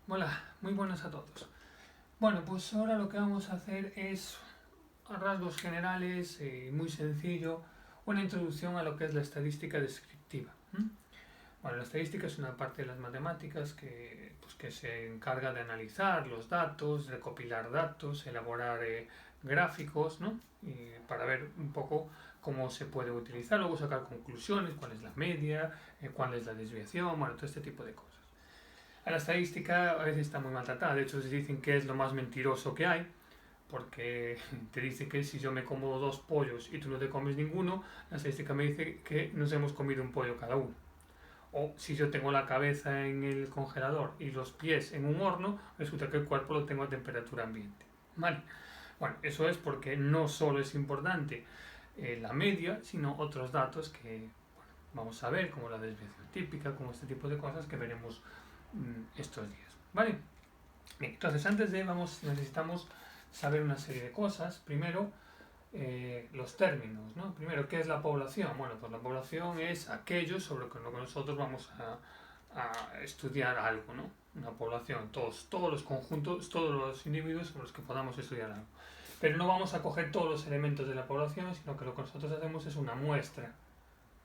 Hola, muy buenas a todos. Bueno, pues ahora lo que vamos a hacer es, a rasgos generales, muy sencillo, una introducción a lo que es la estadística descriptiva. Bueno, la estadística es una parte de las matemáticas que se encarga de analizar los datos, recopilar datos, elaborar gráficos, ¿no? Y para ver un poco cómo se puede utilizar, luego sacar conclusiones, cuál es la media, cuál es la desviación, bueno, todo este tipo de cosas. La estadística a veces está muy maltratada, de hecho se dicen que es lo más mentiroso que hay, porque te dice que si yo me como 2 pollos y tú no te comes ninguno, la estadística me dice que nos hemos comido un pollo cada uno. O si yo tengo la cabeza en el congelador y los pies en un horno, resulta que el cuerpo lo tengo a temperatura ambiente. ¿Vale? Bueno, eso es porque no solo es importante la media, sino otros datos que vamos a ver, como la desviación típica, como este tipo de cosas que veremos estos días. ¿Vale? Bien, entonces necesitamos saber una serie de cosas. Primero, los términos, ¿no? Primero, ¿qué es la población? Bueno, pues la población es aquello sobre lo que nosotros vamos a estudiar algo, ¿no? Una población, todos los conjuntos, todos los individuos sobre los que podamos estudiar algo. Pero no vamos a coger todos los elementos de la población, sino que lo que nosotros hacemos es una muestra,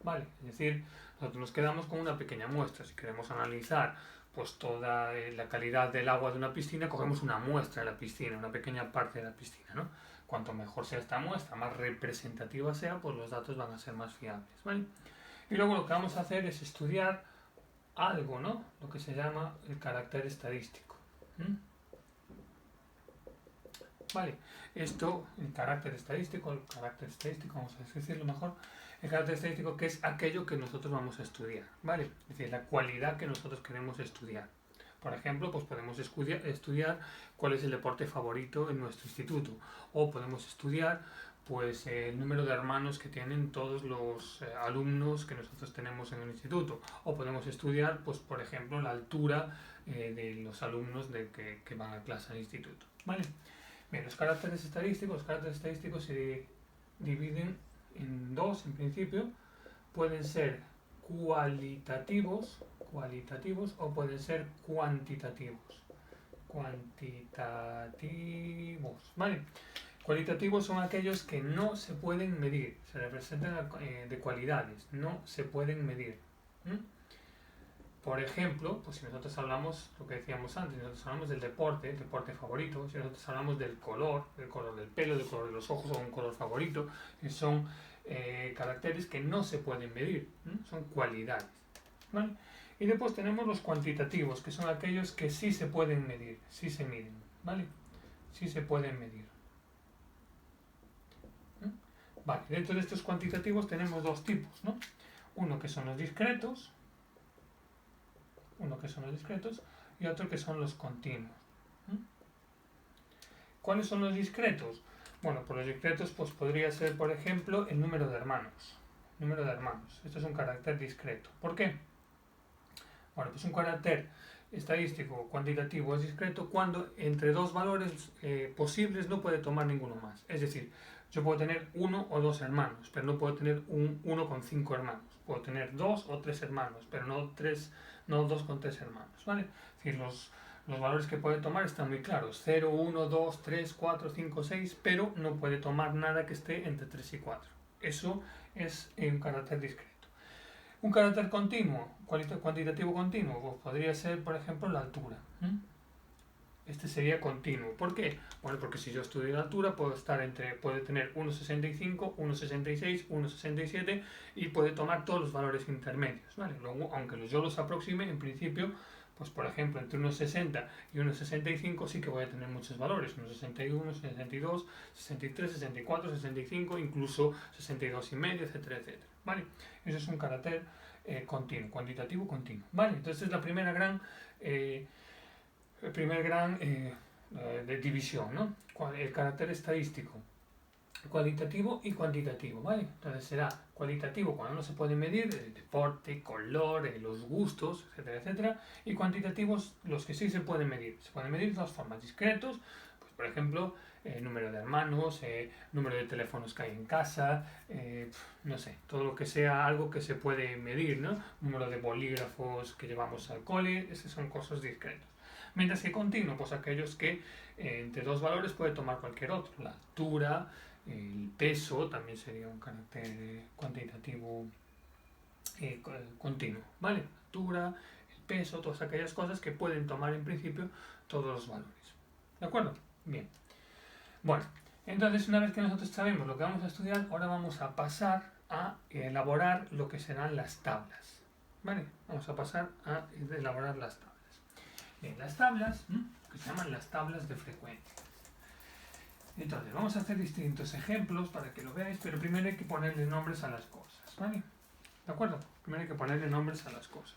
¿vale? Es decir, nosotros nos quedamos con una pequeña muestra. Si queremos analizar pues toda la calidad del agua de una piscina, cogemos una muestra de la piscina, una pequeña parte de la piscina, ¿no? Cuanto mejor sea esta muestra, más representativa sea, pues los datos van a ser más fiables, ¿vale? Y luego lo que vamos a hacer es estudiar algo, ¿no? Lo que se llama el carácter estadístico. ¿Vale? Esto, el carácter estadístico, vamos a decirlo mejor, el carácter estadístico que es aquello que nosotros vamos a estudiar, ¿vale? Es decir, la cualidad que nosotros queremos estudiar. Por ejemplo, pues podemos estudiar cuál es el deporte favorito en nuestro instituto, o podemos estudiar pues el número de hermanos que tienen todos los alumnos que nosotros tenemos en el instituto, o podemos estudiar pues por ejemplo la altura de los alumnos que van a clase al instituto, ¿vale? Bien, los caracteres estadísticos se dividen en dos en principio. Pueden ser cualitativos o pueden ser cuantitativos. Cuantitativos, ¿vale? Cualitativos son aquellos que no se pueden medir, se representan de cualidades, no se pueden medir. Por ejemplo, pues si nosotros hablamos, lo que decíamos antes, si nosotros hablamos del deporte, el deporte favorito, si nosotros hablamos del color del pelo, del color de los ojos o un color favorito, son caracteres que no se pueden medir, son cualidades. ¿Vale? Y después tenemos los cuantitativos, que son aquellos que sí se pueden medir, sí se miden, ¿vale? Sí se pueden medir. Vale, dentro de estos cuantitativos tenemos dos tipos, ¿no? Uno que son los discretos y otro que son los continuos. ¿Cuáles son los discretos? Bueno, pues los discretos pues podría ser, por ejemplo, el número de hermanos. Esto es un carácter discreto. ¿Por qué? Bueno, pues un carácter estadístico cuantitativo es discreto cuando entre dos valores posibles no puede tomar ninguno más. Es decir, yo puedo tener 1 o 2 hermanos, pero no puedo tener uno con 5 hermanos. Puedo tener 2 o 3 hermanos, pero no 2 con 3 hermanos, ¿vale? Es decir, los valores que puede tomar están muy claros. 0, 1, 2, 3, 4, 5, 6, pero no puede tomar nada que esté entre 3 y 4. Eso es un carácter discreto. Un carácter continuo, cuantitativo continuo, pues podría ser, por ejemplo, la altura. Este sería continuo. ¿Por qué? Bueno, porque si yo estudio la altura, puede tener 1,65, 1,66, 1,67 y puede tomar todos los valores intermedios, ¿vale? Luego, aunque yo los aproxime, en principio, pues por ejemplo, entre 1,60 y 1,65 sí que voy a tener muchos valores. 1,61, 62, 63, 64, 65, incluso 62 y medio, etcétera, etcétera. ¿Vale? Eso es un carácter continuo, cuantitativo continuo. ¿Vale? Entonces es la primera gran de división, ¿no? El carácter estadístico, cualitativo y cuantitativo, ¿vale? Entonces será cualitativo cuando no se puede medir el deporte, color, los gustos, etcétera, etcétera, y cuantitativos los que sí se pueden medir. Se pueden medir de dos formas: discretos, pues por ejemplo, número de hermanos, número de teléfonos que hay en casa, no sé, todo lo que sea algo que se puede medir, ¿no? Número de bolígrafos que llevamos al cole, esas son cosas discretas. Mientras que continuo, pues aquellos que entre dos valores puede tomar cualquier otro. La altura, el peso también sería un carácter cuantitativo continuo, ¿vale? Altura, el peso, todas aquellas cosas que pueden tomar en principio todos los valores. ¿De acuerdo? Bien. Bueno, entonces una vez que nosotros sabemos lo que vamos a estudiar, ahora vamos a pasar a elaborar lo que serán las tablas. ¿Vale? Vamos a pasar a elaborar las tablas. Bien, las tablas, que se llaman las tablas de frecuencia. Entonces, vamos a hacer distintos ejemplos para que lo veáis, pero primero hay que ponerle nombres a las cosas, ¿vale? ¿De acuerdo? Primero hay que ponerle nombres a las cosas.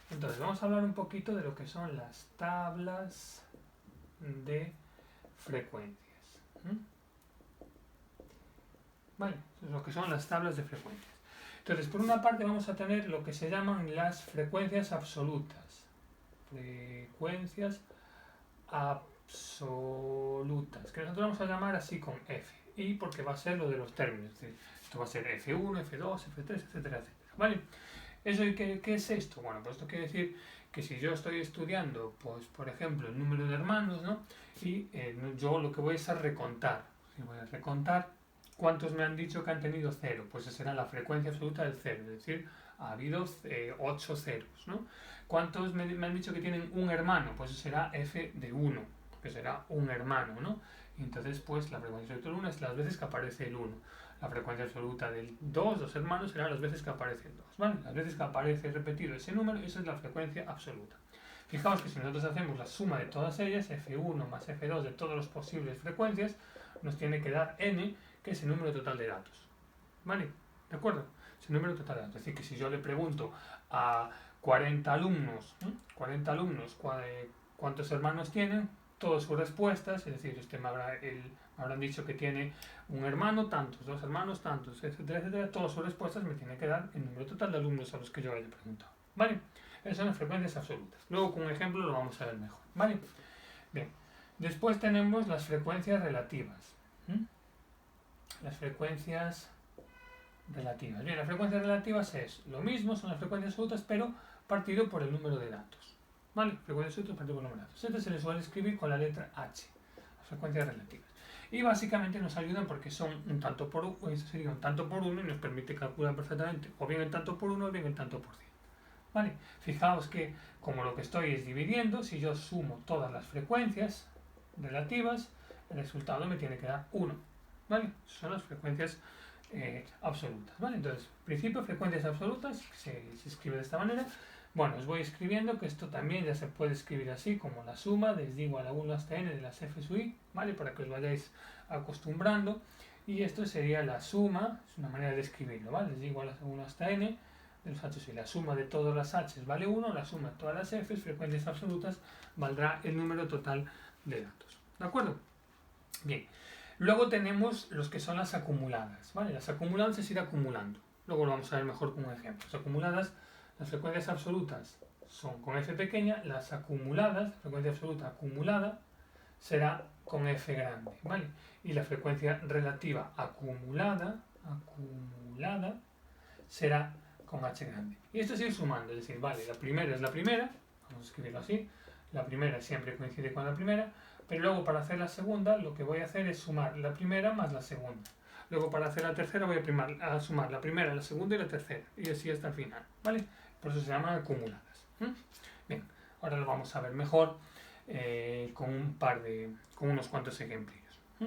Entonces, vamos a hablar un poquito de lo que son las tablas de frecuencias. Vale, lo que son las tablas de frecuencias. Entonces, por una parte vamos a tener lo que se llaman las frecuencias absolutas. Frecuencias absolutas, que nosotros vamos a llamar así con F. Y porque va a ser lo de los términos. Es decir, esto va a ser F1, F2, F3, etcétera, etcétera. ¿Vale? ¿Eso qué es esto? Bueno, pues esto quiere decir que si yo estoy estudiando, pues por ejemplo, el número de hermanos, ¿no? Y yo lo que voy es a recontar. Si voy a recontar cuántos me han dicho que han tenido 0, pues esa será la frecuencia absoluta del 0, es decir, ha habido 8 ceros, ¿no? ¿Cuántos me han dicho que tienen un hermano? Pues eso será F de 1, que será un hermano, ¿no? Y entonces, pues la frecuencia absoluta del 1 es las veces que aparece el 1. La frecuencia absoluta del 2, dos hermanos, será las veces que aparece el 2, ¿vale? Las veces que aparece repetido ese número, esa es la frecuencia absoluta. Fijaos que si nosotros hacemos la suma de todas ellas, F1 más F2 de todas las posibles frecuencias, nos tiene que dar n, que es el número total de datos. ¿Vale? ¿De acuerdo? Es el número total de datos. Es decir, que si yo le pregunto a 40 alumnos, cuántos hermanos tienen, todas sus respuestas, es decir, me habrán dicho que tiene un hermano, tantos, dos hermanos, tantos, etcétera, etcétera, todas sus respuestas me tienen que dar el número total de alumnos a los que yo haya preguntado. ¿Vale? Esas son las frecuencias absolutas. Luego con un ejemplo lo vamos a ver mejor. ¿Vale? Bien. Después tenemos las frecuencias relativas. Las frecuencias relativas. Bien, las frecuencias relativas es lo mismo, son las frecuencias absolutas, pero partido por el número de datos. ¿Vale? Frecuencias absolutas partido por el número de datos. Este se le suele escribir con la letra H, las frecuencias relativas. Y básicamente nos ayudan porque son un tanto por uno, eso sería un tanto por uno y nos permite calcular perfectamente o bien el tanto por uno o bien el tanto por 100. ¿Vale? Fijaos que como lo que estoy es dividiendo, si yo sumo todas las frecuencias relativas, el resultado me tiene que dar 1. ¿Vale? Son las frecuencias absolutas. ¿Vale? Entonces, principio, frecuencias absolutas, se escribe de esta manera. Bueno, os voy escribiendo que esto también ya se puede escribir así, como la suma desde igual a 1 hasta n de las f sub i, ¿vale? Para que os vayáis acostumbrando. Y esto sería la suma, es una manera de escribirlo, ¿vale? Desde igual a 1 hasta n de los h sub i. La suma de todas las h vale 1, la suma de todas las f, frecuencias absolutas, valdrá el número total de datos. ¿De acuerdo? Bien. Luego tenemos los que son las acumuladas, ¿vale? Las acumuladas es ir acumulando. Luego lo vamos a ver mejor con un ejemplo. Las acumuladas, las frecuencias absolutas son con f pequeña, las acumuladas, la frecuencia absoluta acumulada, será con f grande, ¿vale? Y la frecuencia relativa acumulada será con h grande. Y esto es ir sumando, es decir, vale, la primera es la primera, vamos a escribirlo así, la primera siempre coincide con la primera, pero luego para hacer la segunda lo que voy a hacer es sumar la primera más la segunda. Luego para hacer la tercera voy a sumar la primera, la segunda y la tercera. Y así hasta el final, ¿vale? Por eso se llaman acumuladas. Bien, ahora lo vamos a ver mejor con unos cuantos ejemplillos.